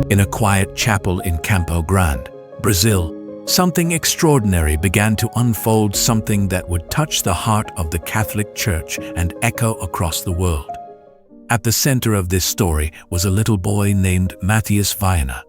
In a quiet chapel in Campo Grande, Brazil, something extraordinary began to unfold, something that would touch the heart of the Catholic Church and echo across the world. At the center of this story was a little boy named Matheus Vienna.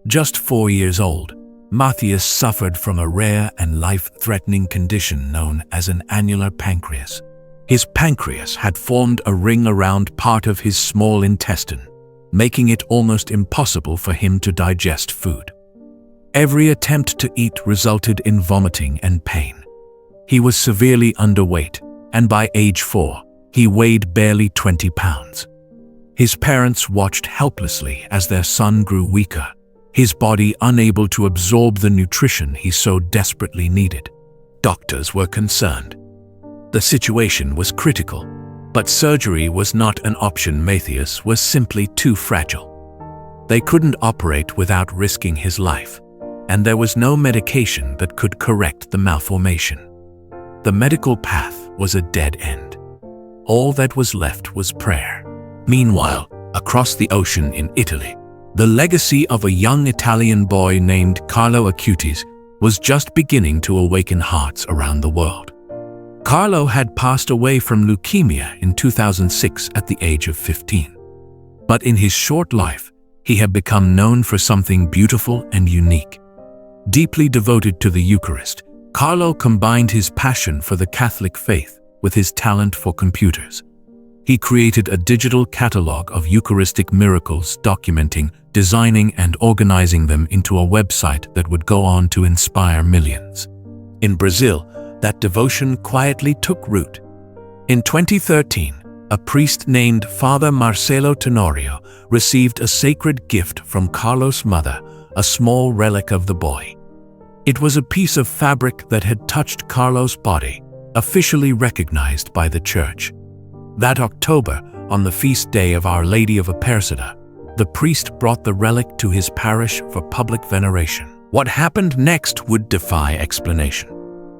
Just 4 years old, Matheus suffered from a rare and life-threatening condition known as an annular pancreas. His pancreas had formed a ring around part of his small intestine, making it almost impossible for him to digest food. Every attempt to eat resulted in vomiting and pain. He was severely underweight, and by age 4, he weighed barely 20 pounds. His parents watched helplessly as their son grew weaker, his body unable to absorb the nutrition he so desperately needed. Doctors were concerned. The situation was critical, but surgery was not an option. Matheus was simply too fragile. They couldn't operate without risking his life, and there was no medication that could correct the malformation. The medical path was a dead end. All that was left was prayer. Meanwhile, across the ocean in Italy, the legacy of a young Italian boy named Carlo Acutis was just beginning to awaken hearts around the world. Carlo had passed away from leukemia in 2006 at the age of 15. But in his short life, he had become known for something beautiful and unique. Deeply devoted to the Eucharist, Carlo combined his passion for the Catholic faith with his talent for computers. He created a digital catalog of Eucharistic miracles, documenting, designing, and organizing them into a website that would go on to inspire millions. In Brazil, that devotion quietly took root. In 2013, a priest named Father Marcelo Tenorio received a sacred gift from Carlo's mother, a small relic of the boy. It was a piece of fabric that had touched Carlo's body, officially recognized by the Church. That October, on the feast day of Our Lady of Aparecida, the priest brought the relic to his parish for public veneration. What happened next would defy explanation.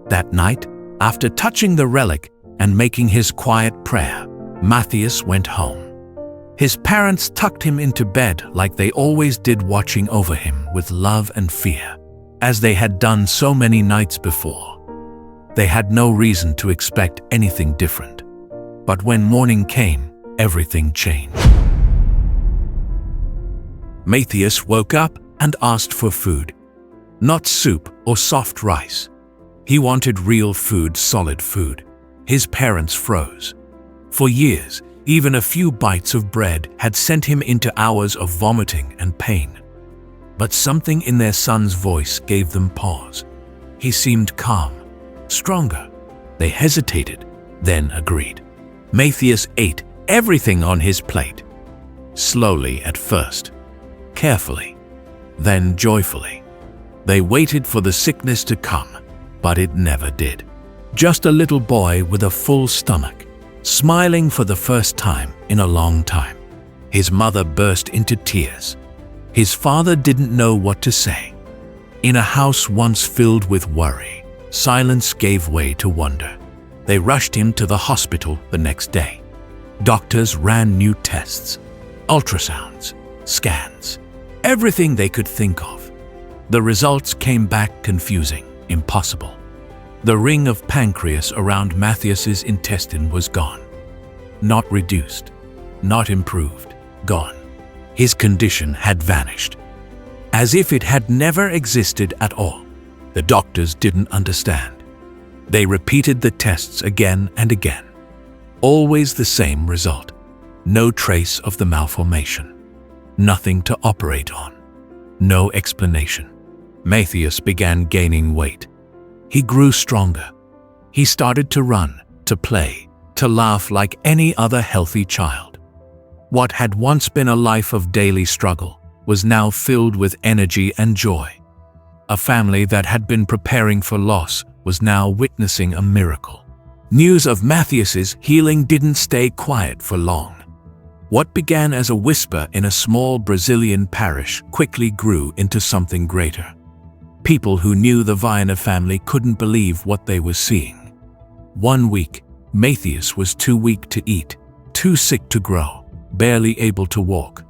That night, after touching the relic and making his quiet prayer, Matheus went home. His parents tucked him into bed like they always did, watching over him with love and fear, as they had done so many nights before. They had no reason to expect anything different. But when morning came, everything changed. Matheus woke up and asked for food. Not soup or soft rice. He wanted real food, solid food. His parents froze. For years, even a few bites of bread had sent him into hours of vomiting and pain. But something in their son's voice gave them pause. He seemed calm, stronger. They hesitated, then agreed. Matheus ate everything on his plate. Slowly at first, carefully, then joyfully. They waited for the sickness to come, but it never did. Just a little boy with a full stomach, smiling for the first time in a long time. His mother burst into tears. His father didn't know what to say. In a house once filled with worry, silence gave way to wonder. They rushed him to the hospital the next day. Doctors ran new tests, ultrasounds, scans, everything they could think of. The results came back confusing, impossible. The ring of pancreas around Matheus's intestine was gone. Not reduced, not improved, gone. His condition had vanished, as if it had never existed at all. The doctors didn't understand. They repeated the tests again and again. Always the same result. No trace of the malformation. Nothing to operate on. No explanation. Matheus began gaining weight. He grew stronger. He started to run, to play, to laugh like any other healthy child. What had once been a life of daily struggle was now filled with energy and joy. A family that had been preparing for loss was now witnessing a miracle. News of Matheus's healing didn't stay quiet for long. What began as a whisper in a small Brazilian parish quickly grew into something greater. People who knew the Vienna family couldn't believe what they were seeing. One week, Matheus was too weak to eat, too sick to grow, barely able to walk.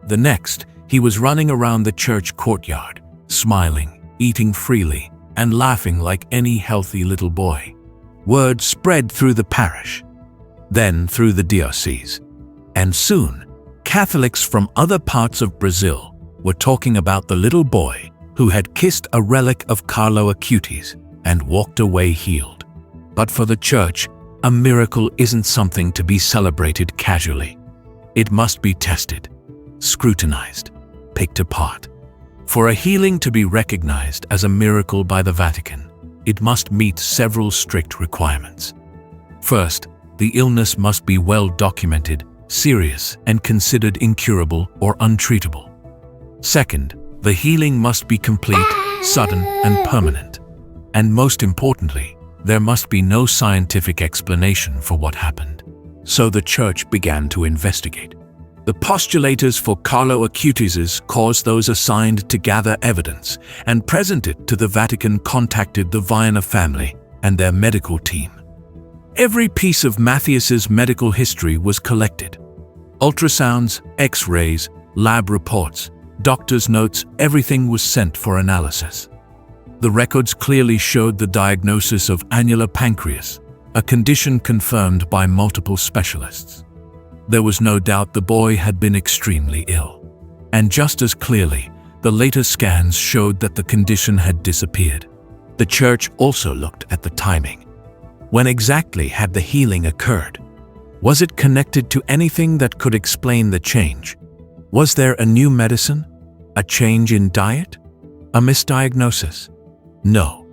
The next, He was running around the church courtyard, smiling, eating freely, and laughing like any healthy little boy. Word spread through the parish, then through the diocese, and soon, Catholics from other parts of Brazil were talking about the little boy who had kissed a relic of Carlo Acutis and walked away healed. But for the Church, a miracle isn't something to be celebrated casually. It must be tested, scrutinized, picked apart. For a healing to be recognized as a miracle by the Vatican, it must meet several strict requirements. First, the illness must be well documented, serious, and considered incurable or untreatable. Second, the healing must be complete, sudden, and permanent. And most importantly, there must be no scientific explanation for what happened. So the Church began to investigate. The postulators for Carlo Acutis's cause, those assigned to gather evidence and present it to the Vatican, contacted the Vienna family and their medical team. Every piece of Matheus's medical history was collected. Ultrasounds, X-rays, lab reports, doctor's notes, everything was sent for analysis. The records clearly showed the diagnosis of annular pancreas, a condition confirmed by multiple specialists. There was no doubt the boy had been extremely ill. And just as clearly, the later scans showed that the condition had disappeared. The Church also looked at the timing. When exactly had the healing occurred? Was it connected to anything that could explain the change? Was there a new medicine? A change in diet? A misdiagnosis? No.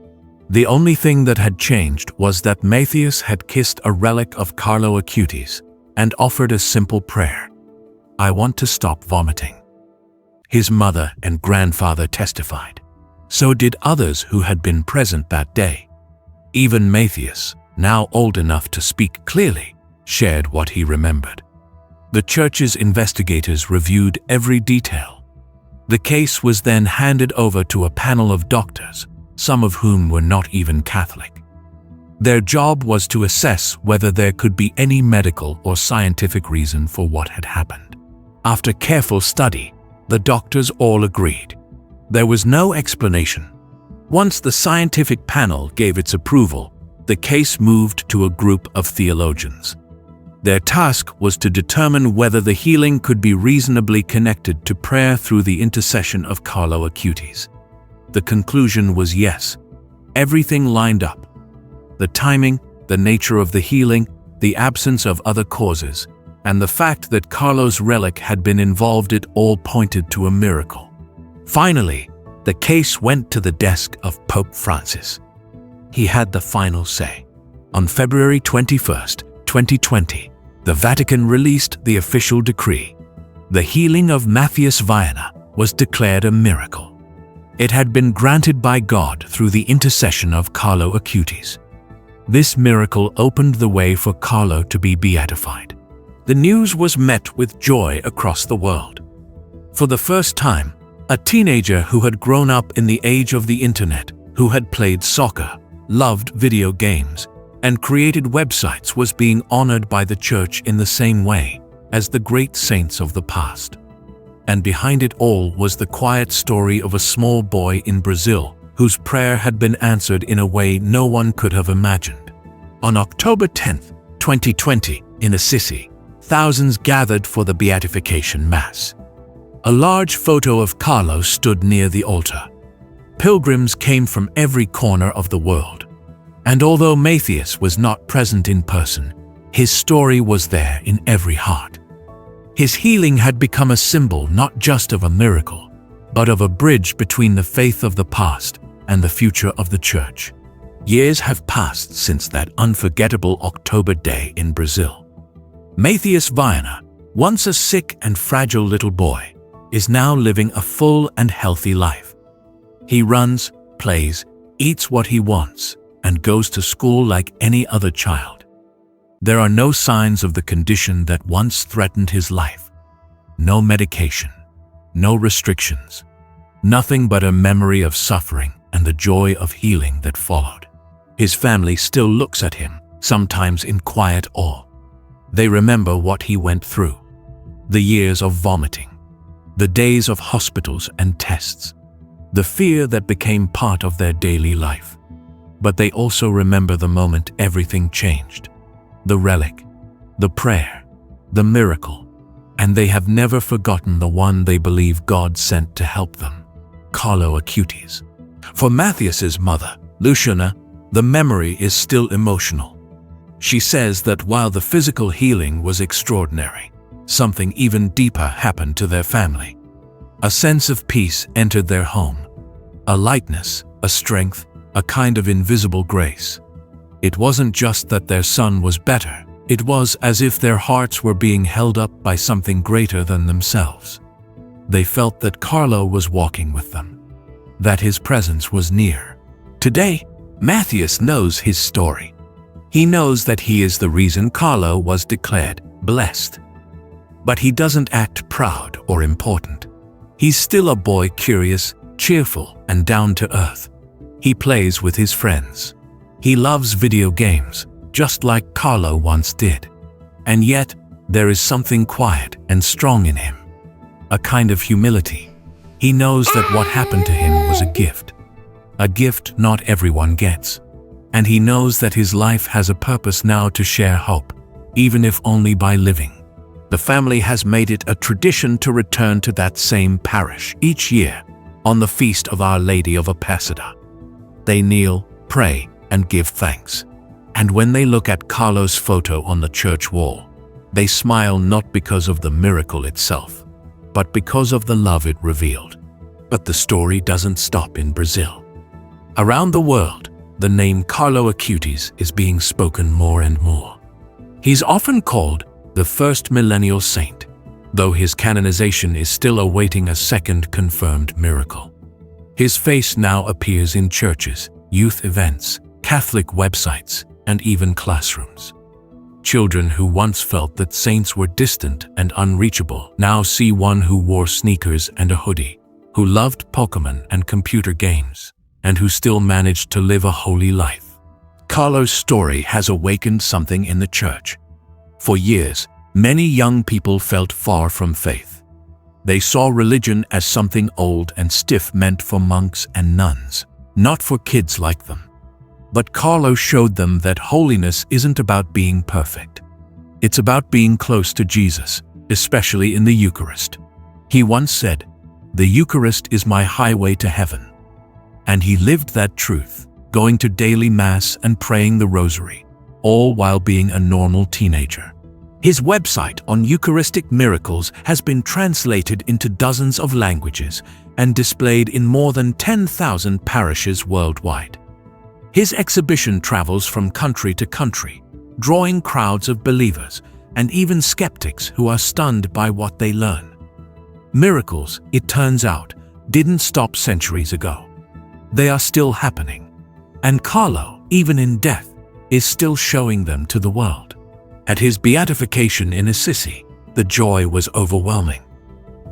The only thing that had changed was that Matheus had kissed a relic of Carlo Acutis and offered a simple prayer: "I want to stop vomiting." His mother and grandfather testified. So did others who had been present that day. Even Matheus, now old enough to speak clearly, shared what he remembered. The Church's investigators reviewed every detail. The case was then handed over to a panel of doctors, some of whom were not even Catholic. Their job was to assess whether there could be any medical or scientific reason for what had happened. After careful study, the doctors all agreed. There was no explanation. Once the scientific panel gave its approval, the case moved to a group of theologians. Their task was to determine whether the healing could be reasonably connected to prayer through the intercession of Carlo Acutis. The conclusion was yes. Everything lined up. The timing, the nature of the healing, the absence of other causes, and the fact that Carlo's relic had been involved, it all pointed to a miracle. Finally, the case went to the desk of Pope Francis. He had the final say. On February 21st, 2020, the Vatican released the official decree. The healing of Matheus Vienna was declared a miracle. It had been granted by God through the intercession of Carlo Acutis. This miracle opened the way for Carlo to be beatified. The news was met with joy across the world. For the first time, a teenager who had grown up in the age of the internet, who had played soccer, loved video games, and created websites, was being honored by the Church in the same way as the great saints of the past. And behind it all was the quiet story of a small boy in Brazil whose prayer had been answered in a way no one could have imagined. On October 10, 2020, in Assisi, thousands gathered for the Beatification Mass. A large photo of Carlo stood near the altar. Pilgrims came from every corner of the world. And although Matheus was not present in person, his story was there in every heart. His healing had become a symbol not just of a miracle, but of a bridge between the faith of the past and the future of the Church. Years have passed since that unforgettable October day in Brazil. Matheus Vienna, once a sick and fragile little boy, is now living a full and healthy life. He runs, plays, eats what he wants, and goes to school like any other child. There are no signs of the condition that once threatened his life. No medication, no restrictions, nothing but a memory of suffering and the joy of healing that followed. His family still looks at him, sometimes in quiet awe. They remember what he went through. The years of vomiting, the days of hospitals and tests, the fear that became part of their daily life. But they also remember the moment everything changed, the relic, the prayer, the miracle, and they have never forgotten the one they believe God sent to help them, Carlo Acutis. For Matheus's mother, Luciana, the memory is still emotional. She says that while the physical healing was extraordinary, something even deeper happened to their family. A sense of peace entered their home, a lightness, a strength, a kind of invisible grace. It wasn't just that their son was better, it was as if their hearts were being held up by something greater than themselves. They felt that Carlo was walking with them, that his presence was near. Today, Matheus knows his story. He knows that he is the reason Carlo was declared blessed. But he doesn't act proud or important. He's still a boy, curious, cheerful, and down to earth. He plays with his friends. He loves video games, just like Carlo once did. And yet, there is something quiet and strong in him. A kind of humility. He knows that what happened to him was a gift not everyone gets. And he knows that his life has a purpose now to share hope, even if only by living. The family has made it a tradition to return to that same parish each year on the feast of Our Lady of Appasada. They kneel, pray, and give thanks. And when they look at Carlo's photo on the church wall, they smile not because of the miracle itself, but because of the love it revealed. But the story doesn't stop in Brazil. Around the world, the name Carlo Acutis is being spoken more and more. He's often called the first millennial saint, though his canonization is still awaiting a second confirmed miracle. His face now appears in churches, youth events, Catholic websites, and even classrooms. Children who once felt that saints were distant and unreachable now see one who wore sneakers and a hoodie, who loved Pokemon and computer games, and who still managed to live a holy life. Carlo's story has awakened something in the church. For years, many young people felt far from faith. They saw religion as something old and stiff meant for monks and nuns, not for kids like them. But Carlo showed them that holiness isn't about being perfect. It's about being close to Jesus, especially in the Eucharist. He once said, "The Eucharist is my highway to heaven." And he lived that truth, going to daily Mass and praying the Rosary, all while being a normal teenager. His website on Eucharistic miracles has been translated into dozens of languages and displayed in more than 10,000 parishes worldwide. His exhibition travels from country to country, drawing crowds of believers and even skeptics who are stunned by what they learn. Miracles, it turns out, didn't stop centuries ago. They are still happening. And Carlo, even in death, is still showing them to the world. At his beatification in Assisi, the joy was overwhelming.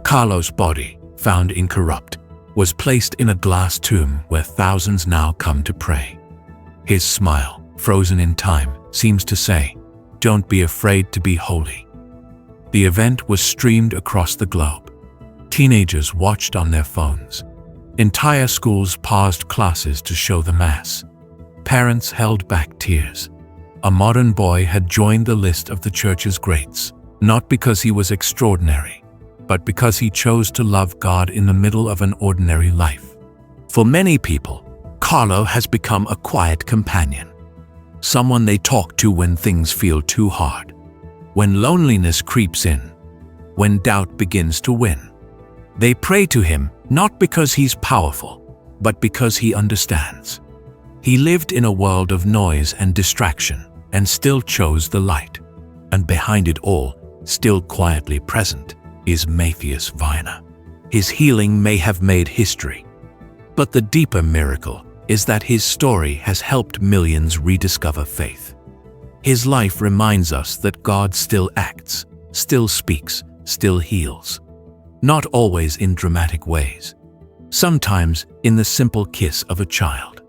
Carlo's body, found incorrupt, was placed in a glass tomb where thousands now come to pray. His smile, frozen in time, seems to say, "Don't be afraid to be holy." The event was streamed across the globe. Teenagers watched on their phones. Entire schools paused classes to show the Mass. Parents held back tears. A modern boy had joined the list of the church's greats, not because he was extraordinary, but because he chose to love God in the middle of an ordinary life. For many people, Carlo has become a quiet companion, someone they talk to when things feel too hard, when loneliness creeps in, when doubt begins to win. They pray to him not because he's powerful, but because he understands. He lived in a world of noise and distraction and still chose the light. And behind it all, still quietly present, is Matheus Vienna. His healing may have made history, but the deeper miracle is that his story has helped millions rediscover faith. His life reminds us that God still acts, still speaks, still heals. Not always in dramatic ways. Sometimes in the simple kiss of a child.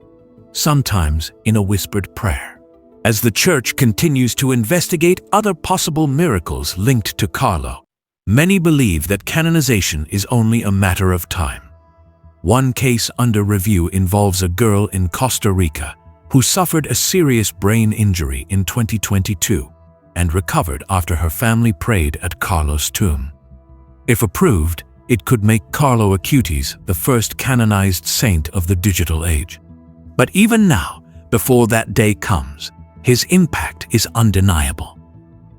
Sometimes in a whispered prayer. As the Church continues to investigate other possible miracles linked to Carlo, Many believe that canonization is only a matter of time. One case under review involves a girl in Costa Rica who suffered a serious brain injury in 2022 and recovered after her family prayed at Carlo's tomb. If approved, it could make Carlo Acutis the first canonized saint of the digital age. But even now, before that day comes, his impact is undeniable.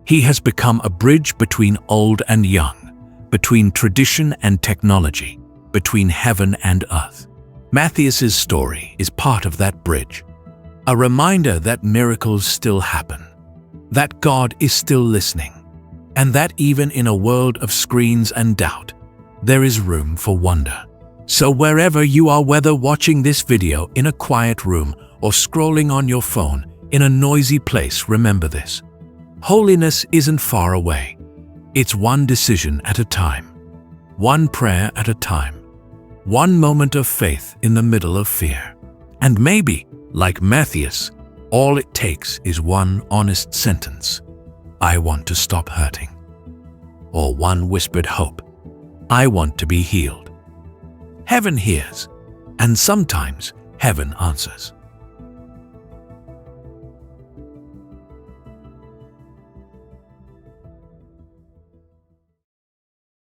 He has become a bridge between old and young, between tradition and technology, between heaven and earth. Matheus's story is part of that bridge, a reminder that miracles still happen, that God is still listening, and that even in a world of screens and doubt, there is room for wonder. So wherever you are, whether watching this video in a quiet room or scrolling on your phone in a noisy place, remember this. Holiness isn't far away. It's one decision at a time, one prayer at a time, one moment of faith in the middle of fear. And maybe, like Matheus, all it takes is one honest sentence, "I want to stop hurting," or one whispered hope, "I want to be healed." Heaven hears, and sometimes heaven answers.